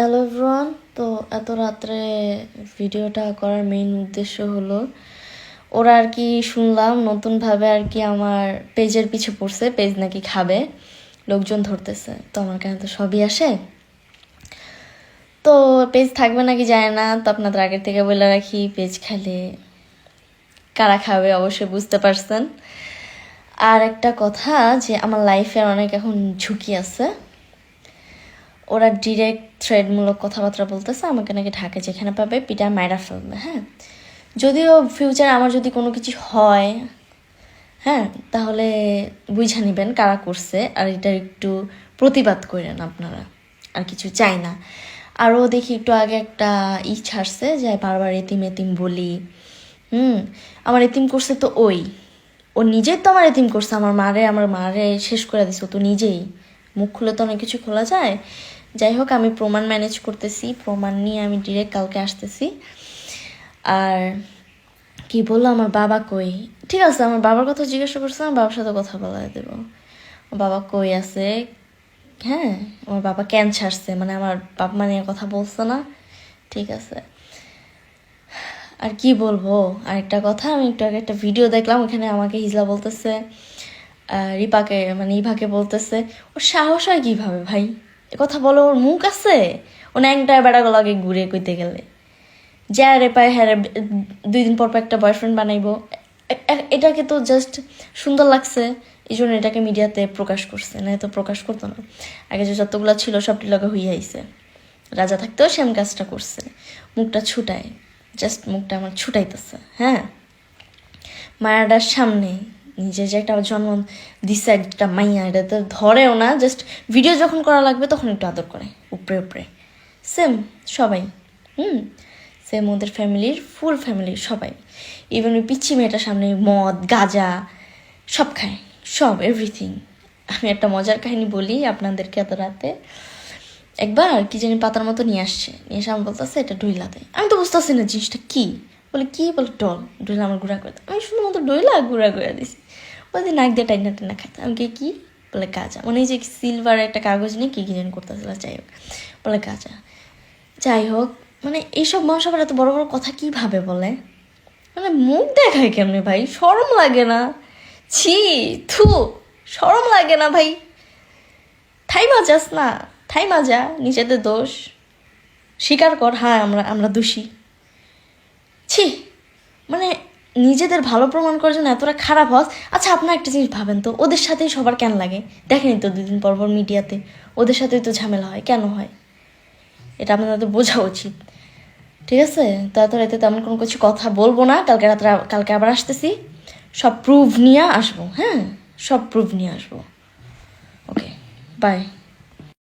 Hello everyone. তো এত রাত্রে ভিডিওটা করার মেইন উদ্দেশ্য হলো ওরা আর কি শুনলাম নতুনভাবে আর কি আমার পেজের পিছে পড়ছে, পেজ নাকি খাবে, লোকজন ধরতেছে। তো আমার কাছে তো সবই আসে, তো পেজ থাকবে নাকি যায় না। তো আপনাদের আগের থেকে বলে রাখি, পেজ খেলে কারা খাবে অবশ্যই বুঝতে পারছেন। আর একটা কথা, যে আমার লাইফের অনেক এখন ঝুঁকি আছে। ওরা ডিরেক্ট থ্রেডমূলক কথাবার্তা বলতেছে, আমাকে নাকি ঢাকা যেখানে পাবে পিটা মায়েরা ফেলবে। হ্যাঁ, যদিও ফিউচারে আমার যদি কোনো কিছু হয়, হ্যাঁ, তাহলে বুঝা নিবেন কারা করছে, আর এটা একটু প্রতিবাদ করেন আপনারা, আর কিছু চাই না। আরও দেখি একটু আগে একটা ছাড়ছে যে বারবার এতিম এতিম বলি। আমার এতিম করছে তো ও নিজেই তো আমার এতিম করছে, আমার মারে শেষ করে দিছে। ও তো নিজেই, মুখ খুলে তো অনেক কিছু খোলা যায়। যাই হোক, আমি প্রমাণ ম্যানেজ করতেছি, প্রমাণ নিয়ে আমি ডিরেক্ট কালকে আসতেছি। আর কি বললো, আমার বাবা কই? ঠিক আছে, আমার বাবার কথা জিজ্ঞাসা করছে, আমার বাবার সাথে কথা বলাই দেবো। বাবা কই আছে? হ্যাঁ, আমার বাবা কেন ছাড়ছে, মানে আমার বাপ মা নিয়ে কথা বলছে না। ঠিক আছে, আর কি বলবো। আরেকটা কথা, আমি একটু আগে একটা ভিডিও দেখলাম, ওখানে আমাকে হিজলা বলতেছে, রিপাকে মানে ইভাকে বলতেছে, ওর সাহস হয় কীভাবে ভাই এ কথা বলো, ওর মুখ আছে? ও ন্যাংটায় বেড়াগুলো আগে ঘুরে কইতে গেলে যা রে পায়, হ্যাঁ 2 দিন পর একটা বয়ফ্রেন্ড বানাইবো। এটাকে তো জাস্ট সুন্দর লাগছে, এই জন্য এটাকে মিডিয়াতে প্রকাশ করছে, না তো প্রকাশ করতো না। আগে যে যতগুলো ছিল সবটি লগে হয়ে আইছে, রাজা থাকতেও সেম কাজটা করছে। মুখটা ছুটায়, জাস্ট মুখটা আমার ছুটাইতেছে। হ্যাঁ, মায়াটার সামনে নিজে যে একটা জন্ম দিচ্ছে একটা মাইয়া, এটা তো ধরেও না, জাস্ট ভিডিও যখন করা লাগবে তখন একটু আদর করে উপরে উপরে। সেম সবাই, সেম ওদের ফ্যামিলির, ফুল ফ্যামিলির সবাই। ইভেন ওই পিচ্ছি মেয়েটার সামনে মদ গাঁজা সব খায়, সব এভরিথিং। আমি একটা মজার কাহিনী বলি আপনাদেরকে। এত রাতে একবার কি জানি পাতার মতো নিয়ে এসে আমি বলতেছে এটা ডইলা দেয়। আমি তো বুঝতেছি না জিনিসটা কি, বলে কি, বলে ডল ডইলা আমার গুঁড়া করে দেয়। আমি শুধুমাত্র ডইলা গুঁড়া করে দিছি, বলতে নাক দিয়ে টাইনা টাইনা খাইতে। আমি কি বলে গাঁজা, মানে এই যে সিলভারের একটা কাগজ নিয়ে কি জানি করতেছিল, যাই হোক বলে গাঁজা। যাই হোক, মানে এইসব মানুষ আবার এত বড় বড় কথা কিভাবে বলে, মানে মুখ দেখায় কেমনে ভাই, শরম লাগে না? ছি, থু, শরম লাগে না ভাই? থাইমা যাস না, থাইমা যা, নিজেদের দোষ স্বীকার কর, হ্যাঁ আমরা দোষী। ছি, মানে নিজেদের ভালো প্রমাণ করার জন্য এতটা খারাপ হস। আচ্ছা, আপনার একটা জিনিস ভাবেন তো, ওদের সাথেই সবার কেন লাগে? দেখেনি তো 2 দিন পর পর মিডিয়াতে ওদের সাথেই তো ঝামেলা হয়, কেন হয়? এটা আপনাদের বোঝা উচিত। ঠিক আছে, তাড়াতাড়ি এতে তেমন কোনো কিছু কথা বলবো না। কালকে আবার আসতেছি, সব প্রুফ নিয়ে আসবো। হ্যাঁ, সব প্রুফ নিয়ে আসবো। ওকে, বাই।